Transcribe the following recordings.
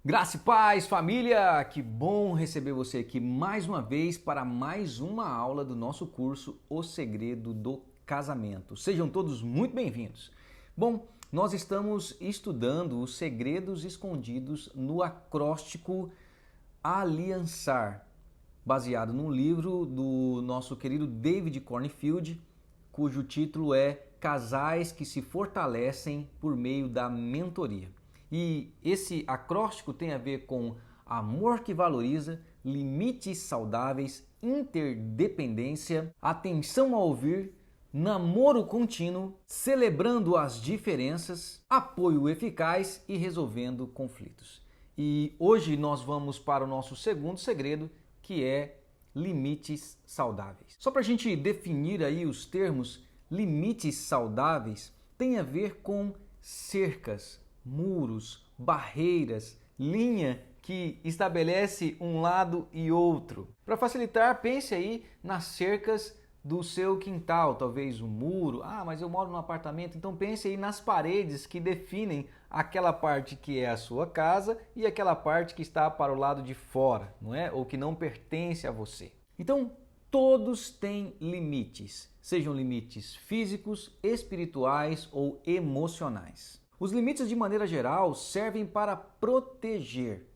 Graça e paz, família! Que bom receber você aqui mais uma vez para mais uma aula do nosso curso O Segredo do Casamento. Sejam todos muito bem-vindos. Bom, nós estamos estudando os segredos escondidos no acróstico Aliançar, baseado num livro do nosso querido David Cornfield, cujo título é Casais que se fortalecem por meio da mentoria. E esse acróstico tem a ver com amor que valoriza, limites saudáveis, interdependência, atenção a ouvir, namoro contínuo, celebrando as diferenças, apoio eficaz e resolvendo conflitos. E hoje nós vamos para o nosso segundo segredo, que é limites saudáveis. Só para a gente definir aí os termos, limites saudáveis tem a ver com cercas, muros, barreiras, linha que estabelece um lado e outro. Para facilitar, pense aí nas cercas do seu quintal, talvez um muro. Ah, mas eu moro num apartamento, então pense aí nas paredes que definem aquela parte que é a sua casa e aquela parte que está para o lado de fora, não é? Ou que não pertence a você. Então, todos têm limites, sejam limites físicos, espirituais ou emocionais. Os limites, de maneira geral, servem para proteger.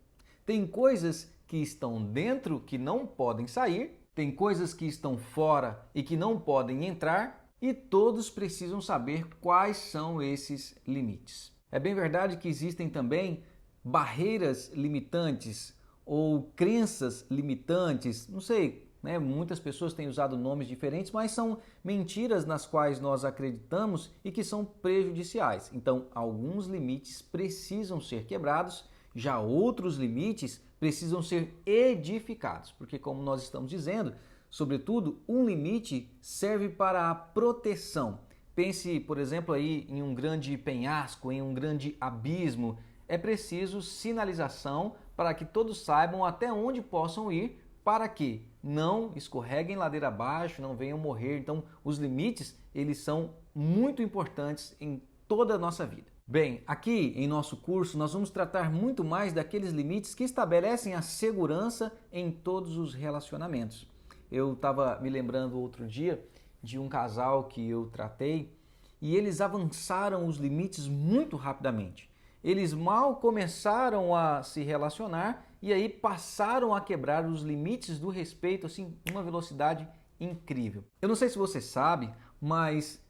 Tem coisas que estão dentro que não podem sair, tem coisas que estão fora e que não podem entrar, e todos precisam saber quais são esses limites. É bem verdade que existem também barreiras limitantes ou crenças limitantes, não sei, né? Muitas pessoas têm usado nomes diferentes, mas são mentiras nas quais nós acreditamos e que são prejudiciais. Então, alguns limites precisam ser quebrados, já outros limites precisam ser edificados, porque como nós estamos dizendo, sobretudo, um limite serve para a proteção. Pense, por exemplo, aí em um grande penhasco, em um grande abismo. É preciso sinalização para que todos saibam até onde possam ir, para que não escorreguem ladeira abaixo, não venham morrer. Então, os limites, eles são muito importantes em toda a nossa vida. Bem, aqui em nosso curso nós vamos tratar muito mais daqueles limites que estabelecem a segurança em todos os relacionamentos. Eu estava me lembrando outro dia de um casal que eu tratei e eles avançaram os limites muito rapidamente. Eles mal começaram a se relacionar e aí passaram a quebrar os limites do respeito, assim, uma velocidade incrível. Eu não sei se você sabe, mas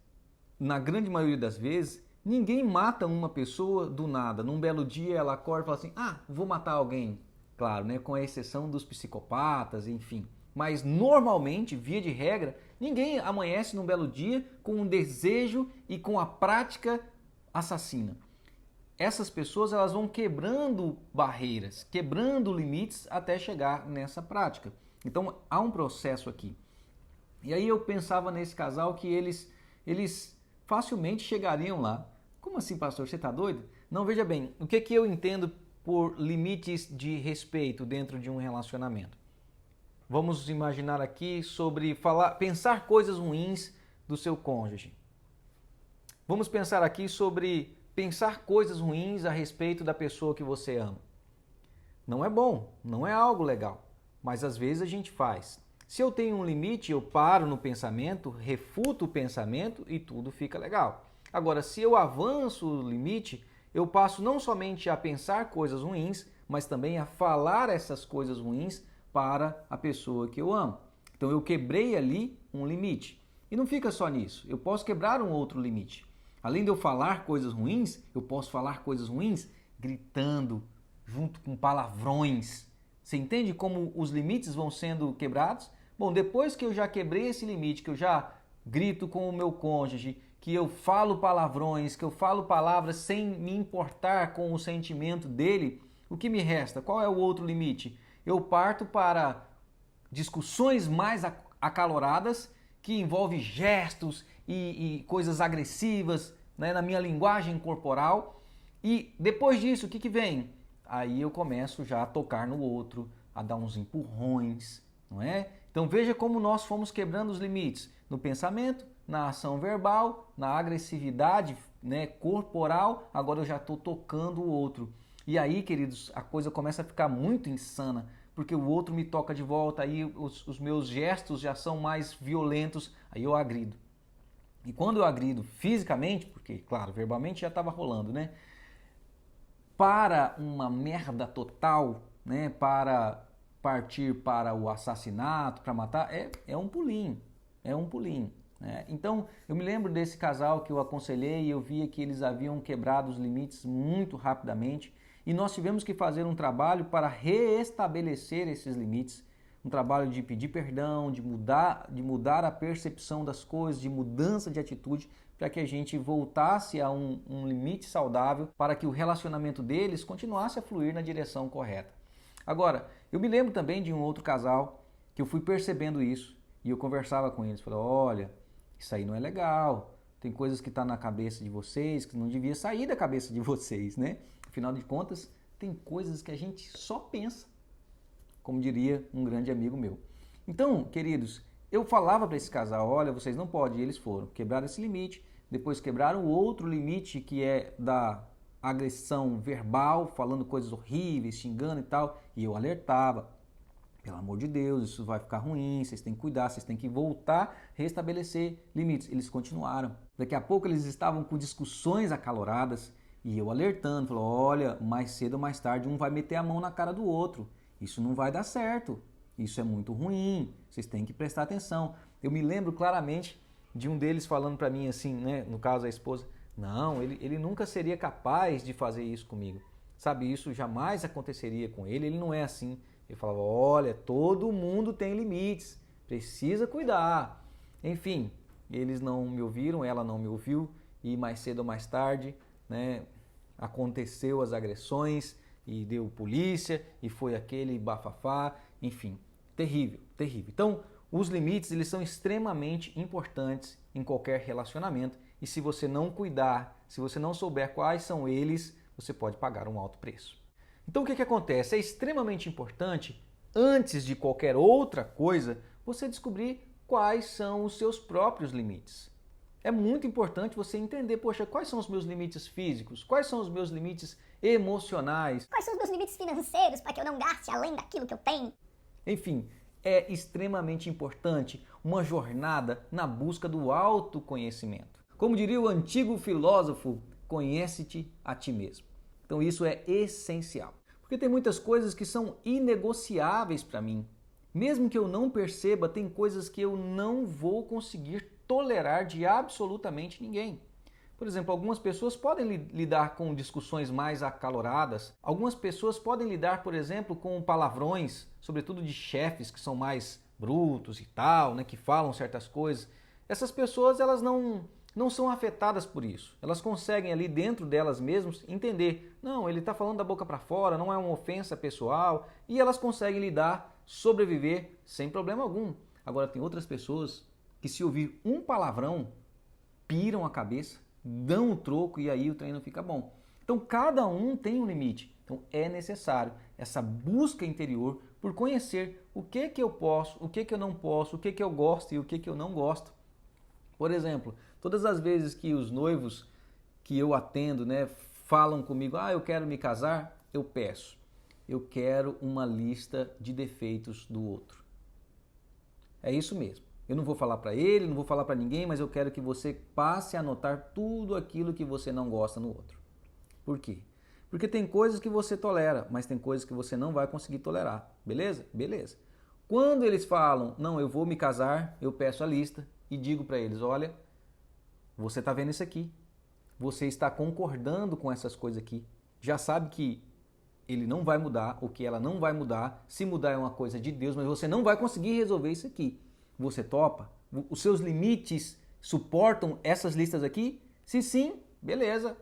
na grande maioria das vezes, ninguém mata uma pessoa do nada. Num belo dia ela acorda e fala assim, vou matar alguém. Claro, né? Com a exceção dos psicopatas, enfim. Mas normalmente, via de regra, ninguém amanhece num belo dia com um desejo e com a prática assassina. Essas pessoas elas vão quebrando barreiras, quebrando limites até chegar nessa prática. Então há um processo aqui. E aí eu pensava nesse casal que eles facilmente chegariam lá. Como assim, pastor? Você está doido? Não, veja bem, o que eu entendo por limites de respeito dentro de um relacionamento? Vamos imaginar aqui sobre pensar coisas ruins do seu cônjuge. Vamos pensar aqui sobre pensar coisas ruins a respeito da pessoa que você ama. Não é bom, não é algo legal, mas às vezes a gente faz. Se eu tenho um limite, eu paro no pensamento, refuto o pensamento e tudo fica legal. Agora, se eu avanço o limite, eu passo não somente a pensar coisas ruins, mas também a falar essas coisas ruins para a pessoa que eu amo. Então eu quebrei ali um limite. E não fica só nisso, eu posso quebrar um outro limite. Além de eu falar coisas ruins, eu posso falar coisas ruins gritando, junto com palavrões. Você entende como os limites vão sendo quebrados? Bom, depois que eu já quebrei esse limite, que eu já grito com o meu cônjuge, que eu falo palavrões, que eu falo palavras sem me importar com o sentimento dele, o que me resta? Qual é o outro limite? Eu parto para discussões mais acaloradas, que envolvem gestos e coisas agressivas, né, na minha linguagem corporal. E depois disso, o que vem? Aí eu começo já a tocar no outro, a dar uns empurrões, não é? Então veja como nós fomos quebrando os limites no pensamento, na ação verbal, na agressividade, né, corporal. Agora eu já estou tocando o outro. E aí, queridos, a coisa começa a ficar muito insana, porque o outro me toca de volta, aí os meus gestos já são mais violentos, aí eu agrido. E quando eu agrido fisicamente, porque, claro, verbalmente já estava rolando, né? Para uma merda total, né? Para partir para o assassinato, para matar, é um pulinho, é um pulinho. Né? Então, eu me lembro desse casal que eu aconselhei e eu via que eles haviam quebrado os limites muito rapidamente e nós tivemos que fazer um trabalho para reestabelecer esses limites, um trabalho de pedir perdão, de mudar a percepção das coisas, de mudança de atitude, para que a gente voltasse a um limite saudável, para que o relacionamento deles continuasse a fluir na direção correta. Agora, eu me lembro também de um outro casal que eu fui percebendo isso e eu conversava com eles, falei, olha, isso aí não é legal, tem coisas que estão na cabeça de vocês que não devia sair da cabeça de vocês, né? Afinal de contas, tem coisas que a gente só pensa, como diria um grande amigo meu. Então, queridos, eu falava para esse casal, olha, vocês não podem, e eles foram, quebraram esse limite, depois quebraram o outro limite que é da agressão verbal, falando coisas horríveis, xingando e tal, e eu alertava, pelo amor de Deus, isso vai ficar ruim, vocês têm que cuidar, vocês têm que voltar a restabelecer limites. Eles continuaram. Daqui a pouco eles estavam com discussões acaloradas e eu alertando, falou, olha, mais cedo ou mais tarde um vai meter a mão na cara do outro. Isso não vai dar certo, isso é muito ruim, vocês têm que prestar atenção. Eu me lembro claramente de um deles falando para mim assim, né, no caso a esposa, não, ele nunca seria capaz de fazer isso comigo. Sabe, isso jamais aconteceria com ele não é assim. Ele falava, olha, todo mundo tem limites, precisa cuidar. Enfim, eles não me ouviram, ela não me ouviu e mais cedo ou mais tarde, né, aconteceu as agressões e deu polícia e foi aquele bafafá, enfim, terrível, terrível. Então, os limites eles são extremamente importantes em qualquer relacionamento e se você não cuidar, se você não souber quais são eles, você pode pagar um alto preço. Então o que acontece? É extremamente importante, antes de qualquer outra coisa, você descobrir quais são os seus próprios limites. É muito importante você entender, poxa, quais são os meus limites físicos? Quais são os meus limites emocionais? Quais são os meus limites financeiros para que eu não gaste além daquilo que eu tenho? Enfim, é extremamente importante uma jornada na busca do autoconhecimento. Como diria o antigo filósofo, conhece-te a ti mesmo. Então isso é essencial, porque tem muitas coisas que são inegociáveis para mim. Mesmo que eu não perceba, tem coisas que eu não vou conseguir tolerar de absolutamente ninguém. Por exemplo, algumas pessoas podem lidar com discussões mais acaloradas. Algumas pessoas podem lidar, por exemplo, com palavrões, sobretudo de chefes que são mais brutos e tal, né, que falam certas coisas. Essas pessoas, elas não são afetadas por isso. Elas conseguem ali dentro delas mesmas entender, não, ele está falando da boca para fora, não é uma ofensa pessoal, e elas conseguem lidar, sobreviver sem problema algum. Agora tem outras pessoas que se ouvir um palavrão, piram a cabeça, dão o troco e aí o treino fica bom. Então cada um tem um limite. Então é necessário essa busca interior por conhecer o que eu posso, o que eu não posso, o que eu gosto e o que eu não gosto. Por exemplo, todas as vezes que os noivos que eu atendo, né, falam comigo, eu quero me casar, eu peço, eu quero uma lista de defeitos do outro. É isso mesmo. Eu não vou falar para ele, não vou falar para ninguém, mas eu quero que você passe a anotar tudo aquilo que você não gosta no outro. Por quê? Porque tem coisas que você tolera, mas tem coisas que você não vai conseguir tolerar. Beleza? Beleza. Quando eles falam, não, eu vou me casar, eu peço a lista e digo para eles, olha, você está vendo isso aqui, você está concordando com essas coisas aqui, já sabe que ele não vai mudar, ou que ela não vai mudar, se mudar é uma coisa de Deus, mas você não vai conseguir resolver isso aqui. Você topa? Os seus limites suportam essas listas aqui? Se sim, beleza,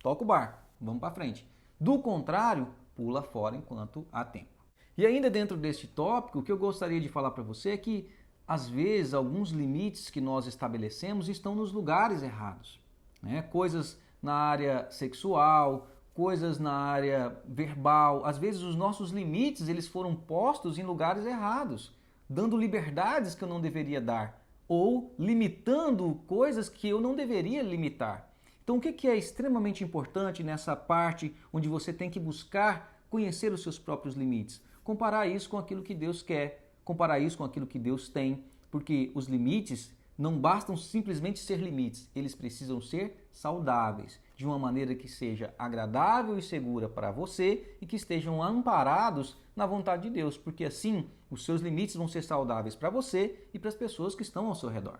toca o bar, vamos para frente. Do contrário, pula fora enquanto há tempo. E ainda dentro deste tópico, o que eu gostaria de falar para você é que às vezes alguns limites que nós estabelecemos estão nos lugares errados, né? Coisas na área sexual, coisas na área verbal. Às vezes os nossos limites eles foram postos em lugares errados, dando liberdades que eu não deveria dar ou limitando coisas que eu não deveria limitar. Então o que é extremamente importante nessa parte onde você tem que buscar conhecer os seus próprios limites? Comparar isso com aquilo que Deus quer, comparar isso com aquilo que Deus tem, porque os limites não bastam simplesmente ser limites, eles precisam ser saudáveis, de uma maneira que seja agradável e segura para você e que estejam amparados na vontade de Deus, porque assim os seus limites vão ser saudáveis para você e para as pessoas que estão ao seu redor.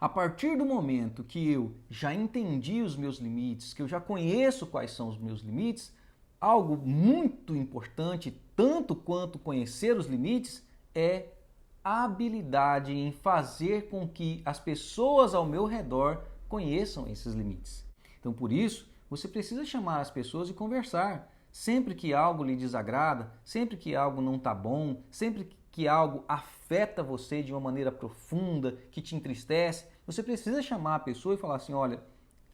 A partir do momento que eu já entendi os meus limites, que eu já conheço quais são os meus limites, algo muito importante, tanto quanto conhecer os limites, é a habilidade em fazer com que as pessoas ao meu redor conheçam esses limites. Então, por isso, você precisa chamar as pessoas e conversar. Sempre que algo lhe desagrada, sempre que algo não está bom, sempre que algo afeta você de uma maneira profunda, que te entristece, você precisa chamar a pessoa e falar assim, olha,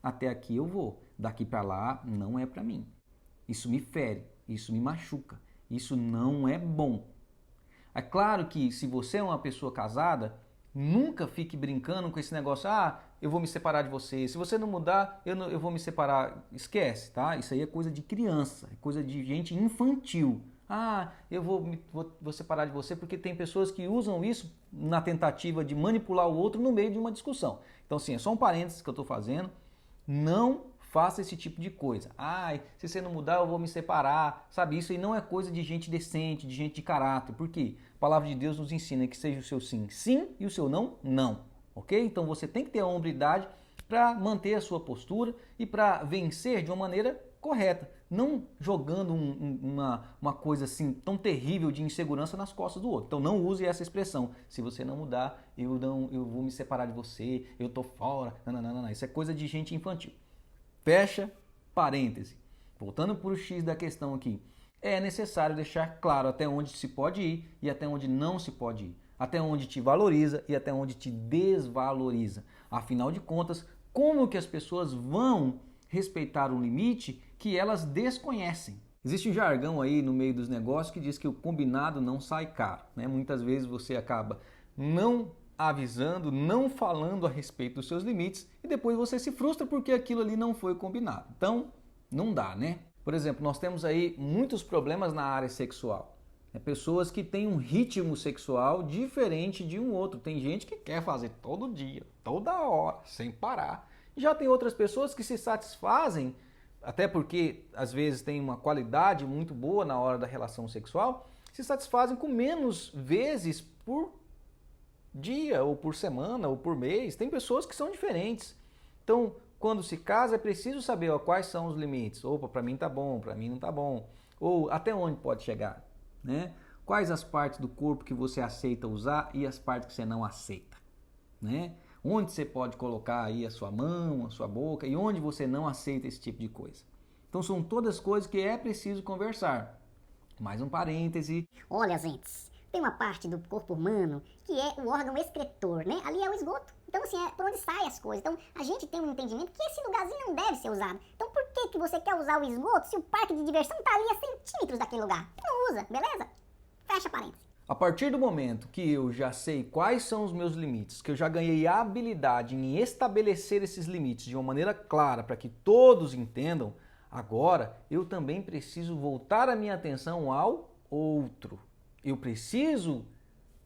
até aqui eu vou, daqui para lá não é para mim. Isso me fere, isso me machuca, isso não é bom. É claro que se você é uma pessoa casada, nunca fique brincando com esse negócio, eu vou me separar de você, se você não mudar, eu vou me separar. Esquece, tá? Isso aí é coisa de criança, é coisa de gente infantil. Eu vou separar de você, porque tem pessoas que usam isso na tentativa de manipular o outro no meio de uma discussão. Então, assim, é só um parênteses que eu estou fazendo. Não faça esse tipo de coisa. Se você não mudar, eu vou me separar. Sabe, isso aí não é coisa de gente decente, de gente de caráter. Por quê? A palavra de Deus nos ensina que seja o seu sim, sim, e o seu não, não. Ok? Então, você tem que ter a hombridade para manter a sua postura e para vencer de uma maneira correta, não jogando uma coisa assim tão terrível de insegurança nas costas do outro. Então não use essa expressão, se você não mudar, eu vou me separar de você, eu tô fora, não. Isso é coisa de gente infantil. Fecha parêntese. Voltando para o X da questão aqui, é necessário deixar claro até onde se pode ir e até onde não se pode ir, até onde te valoriza e até onde te desvaloriza. Afinal de contas, como que as pessoas vão respeitar um limite que elas desconhecem? Existe um jargão aí no meio dos negócios que diz que o combinado não sai caro, né? Muitas vezes você acaba não avisando, não falando a respeito dos seus limites e depois você se frustra porque aquilo ali não foi combinado. Então, não dá, né? Por exemplo, nós temos aí muitos problemas na área sexual. Pessoas que têm um ritmo sexual diferente de um outro. Tem gente que quer fazer todo dia, toda hora, sem parar. Já tem outras pessoas que se satisfazem, até porque às vezes tem uma qualidade muito boa na hora da relação sexual, se satisfazem com menos vezes por dia, ou por semana, ou por mês. Tem pessoas que são diferentes. Então, quando se casa, é preciso saber quais são os limites. Opa, para mim tá bom, para mim não tá bom. Ou até onde pode chegar, né? Quais as partes do corpo que você aceita usar e as partes que você não aceita, né? Onde você pode colocar aí a sua mão, a sua boca e onde você não aceita esse tipo de coisa. Então são todas coisas que é preciso conversar. Mais um parêntese. Olha, gente, tem uma parte do corpo humano que é o órgão excretor, né? Ali é o esgoto. Então, assim, é por onde saem as coisas. Então, a gente tem um entendimento que esse lugarzinho não deve ser usado. Então, por que você quer usar o esgoto se o parque de diversão tá ali a centímetros daquele lugar? Não usa, beleza? Fecha parênteses. A partir do momento que eu já sei quais são os meus limites, que eu já ganhei a habilidade em estabelecer esses limites de uma maneira clara para que todos entendam, agora eu também preciso voltar a minha atenção ao outro. Eu preciso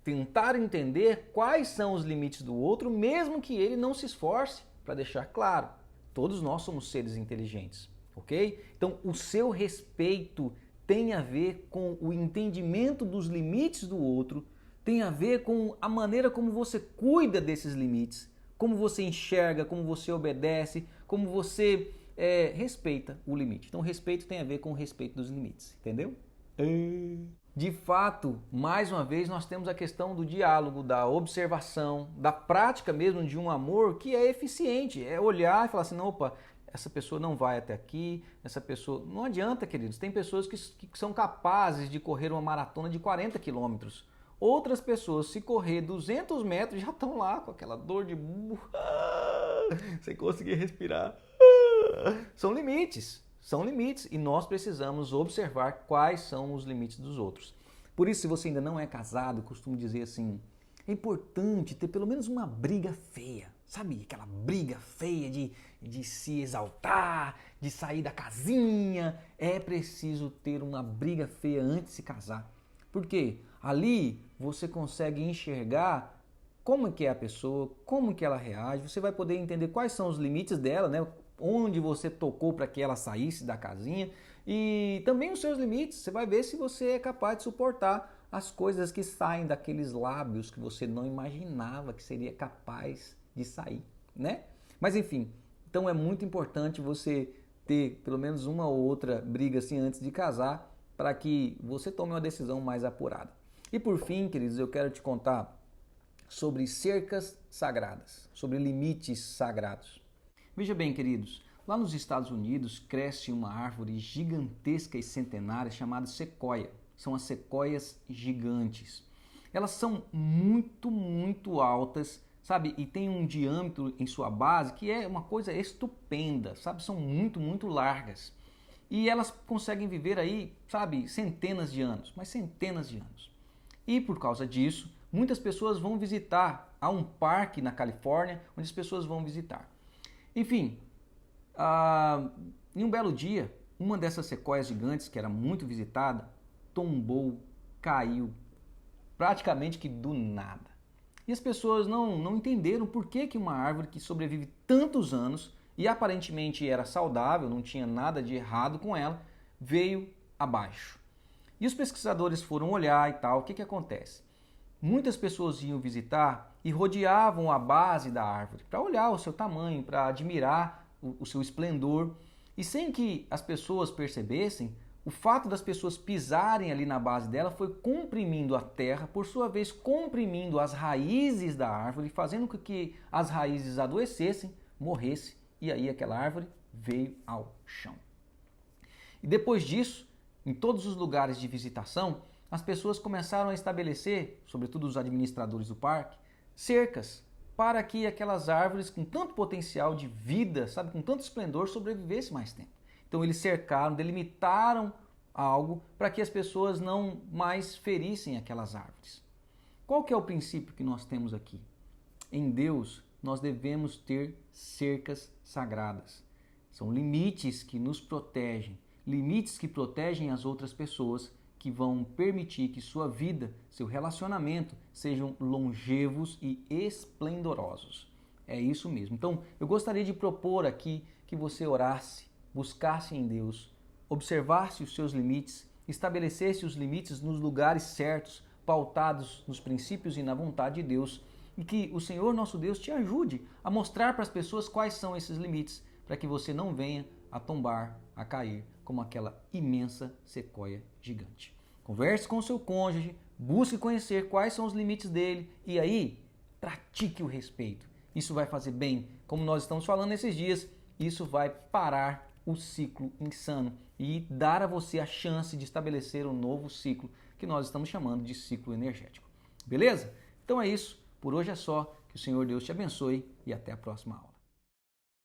tentar entender quais são os limites do outro, mesmo que ele não se esforce para deixar claro. Todos nós somos seres inteligentes, ok? Então, o seu respeito tem a ver com o entendimento dos limites do outro, tem a ver com a maneira como você cuida desses limites, como você enxerga, como você obedece, como você respeita o limite. Então, respeito tem a ver com o respeito dos limites, entendeu? De fato, mais uma vez, nós temos a questão do diálogo, da observação, da prática mesmo de um amor que é eficiente. É olhar e falar assim, não, opa, essa pessoa não vai até aqui, essa pessoa... Não adianta, queridos, tem pessoas que são capazes de correr uma maratona de 40 quilômetros. Outras pessoas, se correr 200 metros, já estão lá com aquela dor de... sem conseguir respirar. São limites. São limites e nós precisamos observar quais são os limites dos outros. Por isso, se você ainda não é casado, eu costumo dizer assim, É importante ter pelo menos uma briga feia, sabe? Aquela briga feia de se exaltar, de sair da casinha. É preciso ter uma briga feia antes de se casar. Porque ali você consegue enxergar como que é a pessoa, como que ela reage, você vai poder entender quais são os limites dela, né? Onde você tocou para que ela saísse da casinha e também os seus limites. Você vai ver se você é capaz de suportar as coisas que saem daqueles lábios que você não imaginava que seria capaz de sair, né? Mas enfim, então é muito importante você ter pelo menos uma ou outra briga assim antes de casar para que você tome uma decisão mais apurada. E por fim, queridos, eu quero te contar sobre cercas sagradas, sobre limites sagrados. Veja bem, queridos, lá nos Estados Unidos cresce uma árvore gigantesca e centenária chamada sequoia. São as sequoias gigantes. Elas são muito altas, sabe? E tem um diâmetro em sua base que é uma coisa estupenda, sabe? São muito largas. E elas conseguem viver aí, sabe, centenas de anos, mas centenas de anos. E por causa disso, muitas pessoas vão visitar. Há um parque na Califórnia onde as pessoas vão visitar. Enfim, em um belo dia, uma dessas sequoias gigantes, que era muito visitada, tombou, caiu, praticamente que do nada. E as pessoas não entenderam por que uma árvore que sobrevive tantos anos e aparentemente era saudável, não tinha nada de errado com ela, veio abaixo. E os pesquisadores foram olhar e tal, o que acontece? Muitas pessoas iam visitar e rodeavam a base da árvore para olhar o seu tamanho, para admirar o seu esplendor. E sem que as pessoas percebessem, o fato das pessoas pisarem ali na base dela foi comprimindo a terra, por sua vez comprimindo as raízes da árvore, fazendo com que as raízes adoecessem, morressem, e aí aquela árvore veio ao chão. E depois disso, em todos os lugares de visitação, as pessoas começaram a estabelecer, sobretudo os administradores do parque, cercas para que aquelas árvores com tanto potencial de vida, sabe, com tanto esplendor, sobrevivessem mais tempo. Então eles cercaram, delimitaram algo para que as pessoas não mais ferissem aquelas árvores. Qual que é o princípio que nós temos aqui? Em Deus, nós devemos ter cercas sagradas. São limites que nos protegem, limites que protegem as outras pessoas, que vão permitir que sua vida, seu relacionamento sejam longevos e esplendorosos. É isso mesmo. Então, eu gostaria de propor aqui que você orasse, buscasse em Deus, observasse os seus limites, estabelecesse os limites nos lugares certos, pautados nos princípios e na vontade de Deus, e que o Senhor nosso Deus te ajude a mostrar para as pessoas quais são esses limites, para que você não venha a tombar, a cair como aquela imensa sequoia gigante. Converse com o seu cônjuge, busque conhecer quais são os limites dele e aí pratique o respeito. Isso vai fazer bem, como nós estamos falando nesses dias, isso vai parar o ciclo insano e dar a você a chance de estabelecer um novo ciclo que nós estamos chamando de ciclo energético. Beleza? Então é isso, por hoje é só, que o Senhor Deus te abençoe e até a próxima aula.